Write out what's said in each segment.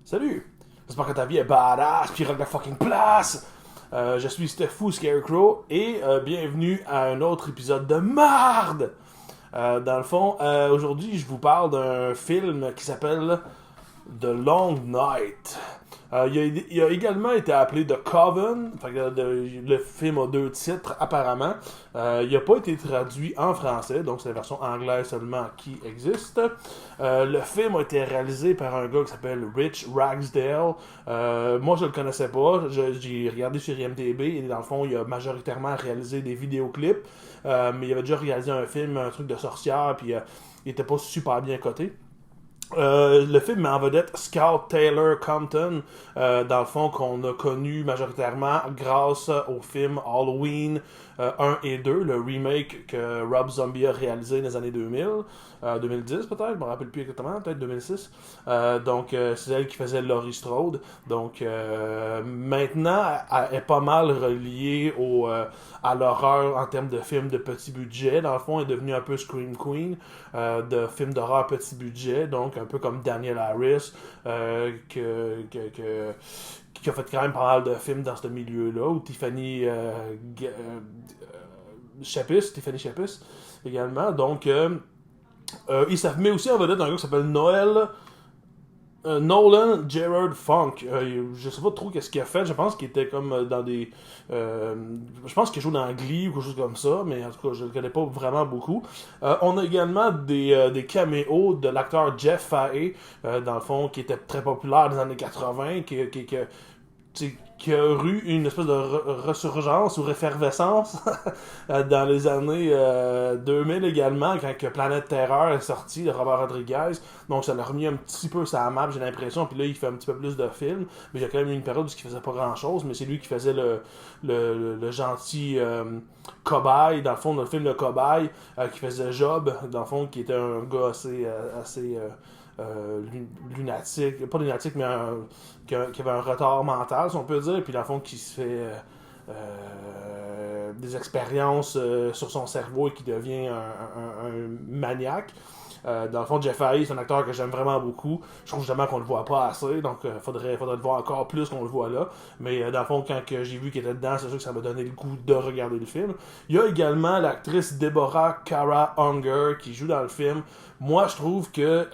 Salut! J'espère que ta vie est badass pis rock la fucking place! Je suis Stephou Scarecrow et bienvenue à un autre épisode de marde! Dans le fond, aujourd'hui, je vous parle d'un film qui s'appelle The Long Night. Il a également été appelé The Coven. Fait que, le film a deux titres, apparemment. Il n'a pas été traduit en français, donc c'est la version anglaise seulement qui existe. Le film a été réalisé par un gars qui s'appelle Rich Ragsdale. Moi, je le connaissais pas. J'ai regardé sur IMDb et dans le fond, il a majoritairement réalisé des vidéoclips. Mais il avait déjà réalisé un film, un truc de sorcière, puis il était pas super bien coté. Le film met en vedette Scout Taylor Compton, dans le fond qu'on a connu majoritairement grâce au film Halloween 1 et 2, le remake que Rob Zombie a réalisé dans les années 2000, 2010 peut-être, je me rappelle plus exactement, peut-être 2006. C'est elle qui faisait Laurie Strode. Donc maintenant, elle est pas mal reliée à l'horreur en termes de films de petit budget. Dans le fond, elle est devenue un peu Scream Queen de films d'horreur petit budget, donc un peu comme Daniel Harris, qui a fait quand même pas mal de films dans ce milieu-là, ou Tiffany Shepis également. Donc, il met aussi en vedette un gars qui s'appelle Nolan Gerard Funk. Je sais pas trop qu'est-ce qu'il a fait. Je pense qu'il était comme dans des. Je pense qu'il joue dans Glee ou quelque chose comme ça, mais en tout cas, je le connais pas vraiment beaucoup. On a également des caméos de l'acteur Jeff Fahey, dans le fond, qui était très populaire dans les années 80, qui a eu une espèce de ressurgence ou réfervescence dans les années 2000 également, quand que Planète Terreur est sorti de Robert Rodriguez. Donc ça l'a remis un petit peu sur la map, j'ai l'impression. Puis là, il fait un petit peu plus de films. Mais il y a quand même eu une période où il faisait pas grand-chose. Mais c'est lui qui faisait le gentil cobaye, dans le fond, dans le film Le Cobaye, qui faisait Job, dans le fond, qui était un gars assez lunatique, pas lunatique, mais qui avait un retard mental, si on peut dire, puis dans le fond, qui se fait des expériences sur son cerveau et qui devient un maniaque. Dans le fond, Jeff Fahey, c'est un acteur que j'aime vraiment beaucoup. Je trouve justement qu'on le voit pas assez, donc faudrait le voir encore plus qu'on le voit là. Mais dans le fond, quand j'ai vu qu'il était dedans, c'est sûr que ça m'a donné le goût de regarder le film. Il y a également l'actrice Deborah Kara Unger qui joue dans le film. Moi, je trouve que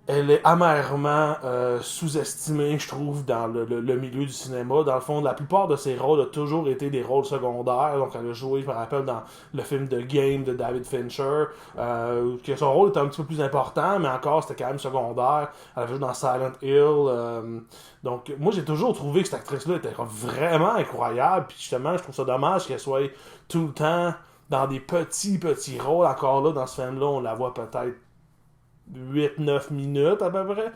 elle est amèrement sous-estimée, je trouve, dans le milieu du cinéma. Dans le fond, la plupart de ses rôles ont toujours été des rôles secondaires. Donc, elle a joué, je me rappelle, dans le film The Game de David Fincher, que son rôle était un petit peu plus important, mais encore, c'était quand même secondaire. Elle avait joué dans Silent Hill. Donc, moi, j'ai toujours trouvé que cette actrice-là était vraiment incroyable. Puis justement, je trouve ça dommage qu'elle soit tout le temps dans des petits rôles. Encore là, dans ce film-là, on la voit peut-être 8-9 minutes à peu près.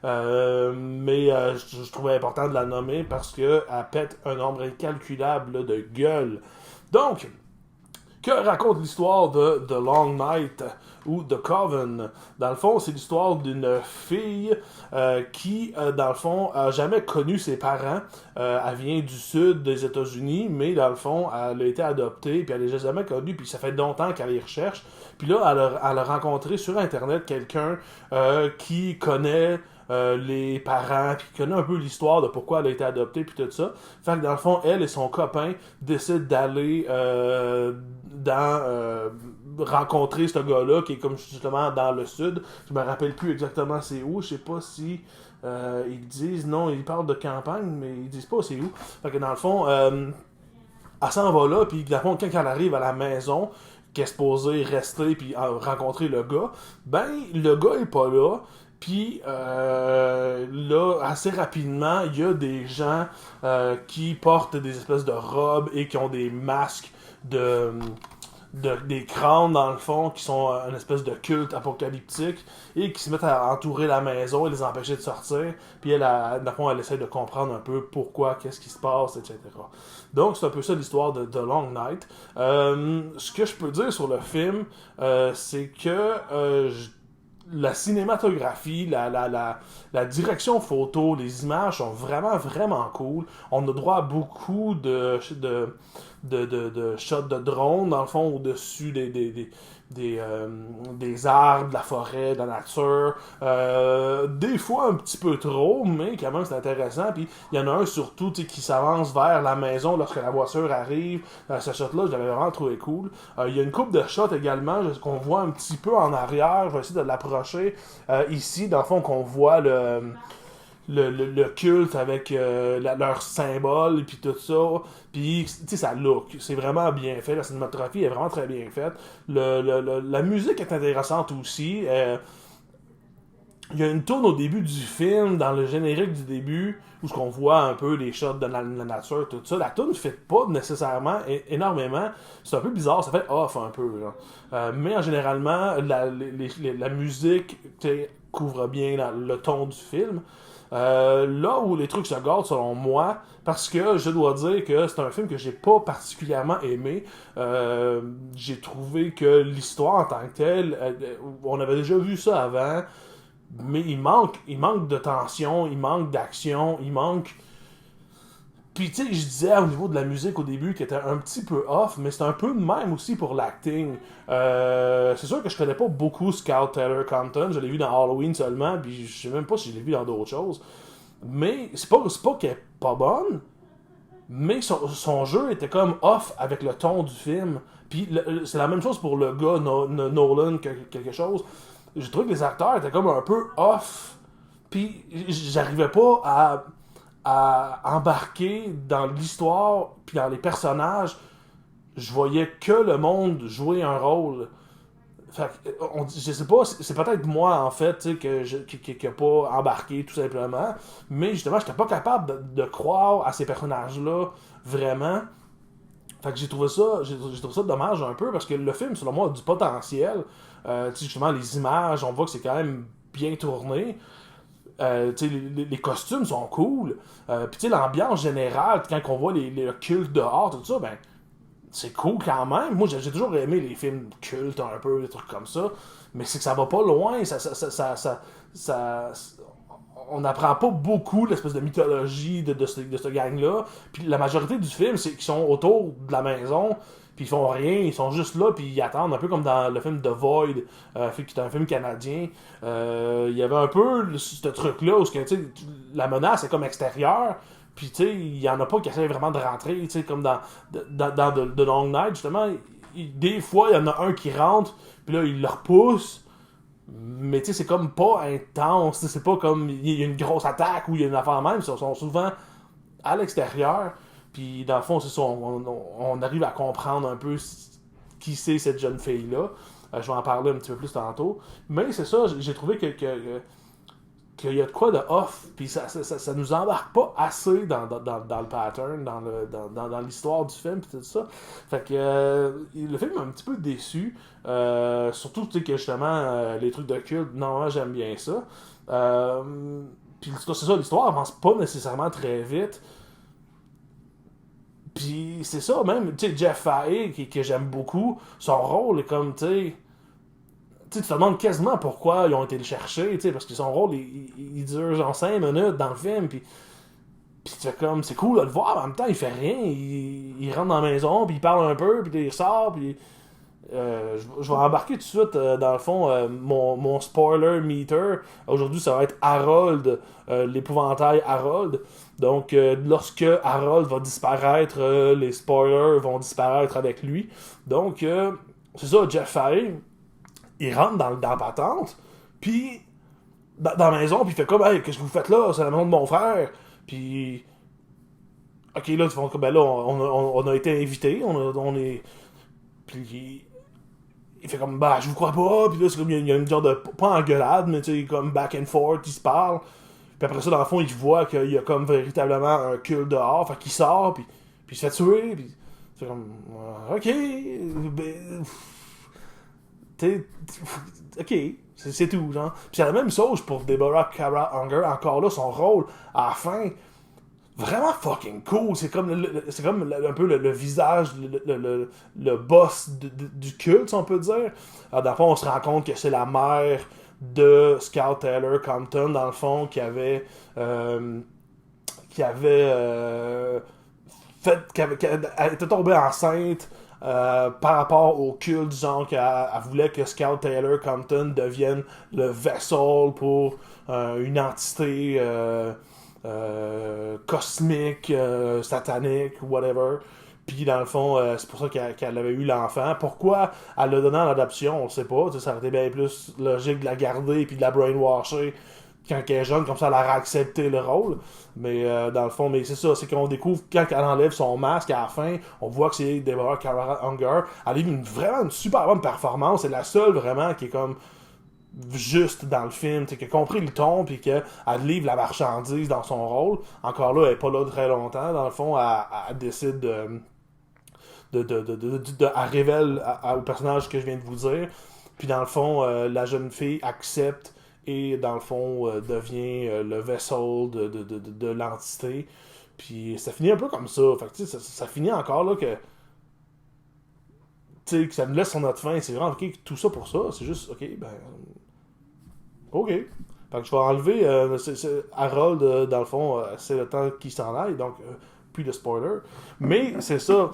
Je trouvais important de la nommer parce qu'elle pète un nombre incalculable là, de gueules. Donc, que raconte l'histoire de The Long Night ou The Coven? Dans le fond, c'est l'histoire d'une fille qui, dans le fond, a jamais connu ses parents. Elle vient du sud des États-Unis, mais dans le fond, elle a été adoptée, puis elle les a jamais connus, puis ça fait longtemps qu'elle les recherche. Puis là, elle a rencontré sur Internet quelqu'un qui connaît les parents, puis qui connaît un peu l'histoire de pourquoi elle a été adoptée, puis tout ça. Fait que dans le fond, elle et son copain décident d'aller rencontrer ce gars-là, qui est comme justement dans le sud. Je me rappelle plus exactement c'est où, je sais pas si ils disent, non, ils parlent de campagne, mais ils disent pas c'est où. Fait que dans le fond, elle s'en va là, puis dans le fond, quand elle arrive à la maison, qu'elle est supposée rester puis rencontrer le gars, ben le gars est pas là. Puis là, assez rapidement, il y a des gens qui portent des espèces de robes et qui ont des masques des crânes dans le fond qui sont une espèce de culte apocalyptique et qui se mettent à entourer la maison et les empêcher de sortir. Puis dans le fond, elle essaie de comprendre un peu pourquoi, qu'est-ce qui se passe, etc. Donc c'est un peu ça l'histoire de The Long Night. Ce que je peux dire sur le film, c'est que la cinématographie, la direction photo, les images sont vraiment cool. On a droit à beaucoup de shots de drone, dans le fond, au-dessus des arbres, de la forêt, de la nature. Des fois un petit peu trop, mais quand même c'est intéressant. Puis il y en a un surtout qui s'avance vers la maison lorsque la voiture arrive. Ce shot-là, je l'avais vraiment trouvé cool. Il y a une coupe de shots également qu'on voit un petit peu en arrière. Je vais essayer de l'approcher. Ici, dans le fond, qu'on voit le culte avec leur symbole puis tout ça, puis tu sais, ça look, c'est vraiment bien fait, la cinématographie est vraiment très bien faite, la musique est intéressante aussi. Il y a une tourne au début du film, dans le générique du début, où on voit un peu les shots de la nature, tout ça. La tourne ne fait pas nécessairement énormément. C'est un peu bizarre, ça fait off un peu. Mais généralement, la musique couvre bien le ton du film. Là où les trucs se gardent selon moi, parce que je dois dire que c'est un film que j'ai pas particulièrement aimé. J'ai trouvé que l'histoire en tant que telle, on avait déjà vu ça avant, mais il manque de tension, il manque d'action, il manque. Puis tu sais, je disais au niveau de la musique au début qu'elle était un petit peu off, mais c'est un peu de même aussi pour l'acting. C'est sûr que je connais pas beaucoup Scout Taylor Compton, je l'ai vu dans Halloween seulement, puis je sais même pas si je l'ai vu dans d'autres choses. Mais c'est pas qu'elle est pas bonne, mais son jeu était comme off avec le ton du film. Puis c'est la même chose pour le gars Nolan quelque chose. Je trouve que les acteurs étaient comme un peu off, puis j'arrivais pas à embarquer dans l'histoire puis dans les personnages. Je voyais que le monde jouer un rôle. Fait que, je sais pas, c'est peut-être moi en fait qui a pas embarqué tout simplement, mais justement j'étais pas capable de croire à ces personnages-là vraiment. Fait que j'ai trouvé ça dommage un peu parce que le film selon moi a du potentiel. Justement les images, on voit que c'est quand même bien tourné. Les costumes sont cool. Puis l'ambiance générale, quand on voit les cultes dehors, tout ça, ben c'est cool quand même. Moi, j'ai toujours aimé les films cultes un peu, des trucs comme ça. Mais c'est que ça va pas loin. On n'apprend pas beaucoup l'espèce de mythologie de ce gang-là. Puis la majorité du film, c'est qu'ils sont autour de la maison, puis ils font rien, ils sont juste là, puis ils attendent, un peu comme dans le film The Void, qui est un film canadien. Il y avait un peu ce truc-là où la menace est comme extérieure, puis tu sais, il y en a pas qui essaient vraiment de rentrer, tu sais, comme dans The Long Night, justement. Des fois, il y en a un qui rentre, puis là, il le repousse. Mais tu sais, c'est comme pas intense. C'est pas comme il y a une grosse attaque ou il y a une affaire même. Ils sont souvent à l'extérieur. Puis dans le fond, c'est ça. On arrive à comprendre un peu qui c'est cette jeune fille-là. Je vais en parler un petit peu plus tantôt. Mais c'est ça, j'ai trouvé qu'il y a de quoi de off, puis ça nous embarque pas assez dans le pattern, dans l'histoire du film, puis tout ça. Fait que le film m'a un petit peu déçu, surtout que justement, les trucs de culte, normalement j'aime bien ça. Puis c'est ça, l'histoire avance pas nécessairement très vite. Puis c'est ça, même, tu sais, Jeff Fahey, que j'aime beaucoup, son rôle est comme, tu te demandes quasiment pourquoi ils ont été le chercher, parce que son rôle, il dure genre 5 minutes dans le film, puis tu fais comme, c'est cool de le voir, en même temps, il fait rien, il rentre dans la maison, puis il parle un peu, puis il ressort, puis je vais embarquer tout de suite, dans le fond, mon spoiler meter. Aujourd'hui, ça va être Harold, l'épouvantail Harold. Donc, lorsque Harold va disparaître, les spoilers vont disparaître avec lui. Donc, c'est ça, Jeff Fahey, il rentre dans la patente, puis dans la maison, puis il fait comme, hey, qu'est-ce que vous faites là? C'est la maison de mon frère. Puis, ok, là, ils font comme, ben là, on a été invités, on est. Puis, il fait comme, bah, je vous crois pas. Puis là, c'est comme, il y a une genre de, pas engueulade, mais tu sais, comme back and forth, ils se parlent. Puis après ça, dans le fond, il voit qu'il y a comme véritablement un culte dehors, fait qu'il sort, puis il se fait tuer, puis c'est comme, ok, ben, ok, c'est tout, genre. Puis c'est la même chose pour Deborah Kara Unger, encore là, son rôle, à la fin, vraiment fucking cool. C'est comme, un peu le visage, le boss du culte, si on peut dire. Alors, dans le fond, on se rend compte que c'est la mère de Scout Taylor Compton, dans le fond, qui avait elle était tombée enceinte par rapport au culte, disons qu'elle voulait que Scout Taylor Compton devienne le vessel pour une entité cosmique, satanique, whatever. Puis dans le fond, c'est pour ça qu'elle avait eu l'enfant. Pourquoi elle l'a donné en adoption, on sait pas. Ça aurait été bien plus logique de la garder puis de la brainwasher quand elle est jeune, comme ça elle aurait accepté le rôle. Mais dans le fond, mais c'est ça, c'est qu'on découvre quand elle enlève son masque à la fin, on voit que c'est Deborah Kara Unger. Elle a eu vraiment une super bonne performance. C'est la seule vraiment qui est comme juste dans le film, qui a compris le ton puis qu'elle livre la marchandise dans son rôle. Encore là, elle est pas là très longtemps. Dans le fond, elle décide elle révèle au personnage que je viens de vous dire. Puis dans le fond, la jeune fille accepte et dans le fond devient le vaisseau de l'entité. Puis ça finit un peu comme ça. Fait que, ça finit encore là que que ça nous laisse sur notre fin. C'est vraiment ok, tout ça pour ça. C'est juste ok, ben ok. Fait que je vais enlever Harold, dans le fond, c'est le temps qu'il s'en aille, donc plus de spoiler. Mais c'est ça.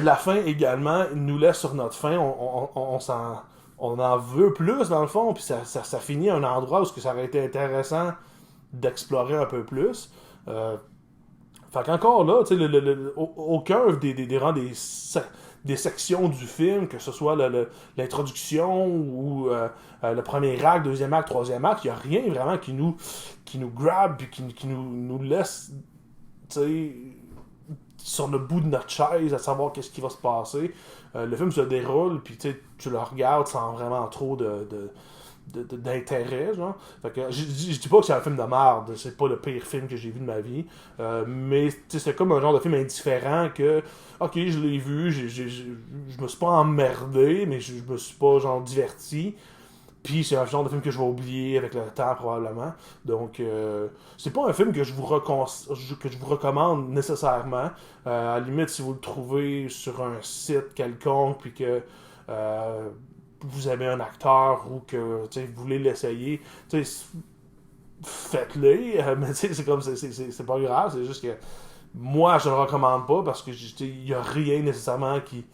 La fin également nous laisse sur notre fin. On en veut plus dans le fond, puis ça finit à un endroit où ça aurait été intéressant d'explorer un peu plus. Fait qu'encore là, tu sais, aucun des rangs des sections du film, que ce soit l'introduction ou le premier acte, deuxième acte, troisième acte, il n'y a rien vraiment qui nous grab puis qui nous laisse, tu sais, sur le bout de notre chaise à savoir qu'est-ce qui va se passer. Le film se déroule, puis tu le regardes sans vraiment trop d'intérêt, genre. Fait que je dis pas que c'est un film de merde, c'est pas le pire film que j'ai vu de ma vie, mais c'est comme un genre de film indifférent que, ok, je l'ai vu, je me suis pas emmerdé, mais je me suis pas genre diverti. Puis c'est un genre de film que je vais oublier avec le temps probablement. Donc c'est pas un film que je vous recommande nécessairement. À la limite, si vous le trouvez sur un site quelconque puis que vous avez un acteur ou que vous voulez l'essayer, faites-le. Mais c'est comme c'est pas grave, c'est juste que moi je le recommande pas parce que il y a rien nécessairement qui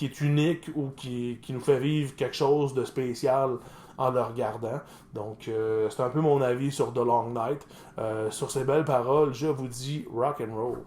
est unique ou qui nous fait vivre quelque chose de spécial en le regardant. Donc, c'est un peu mon avis sur The Long Night. Sur ces belles paroles, je vous dis rock and roll.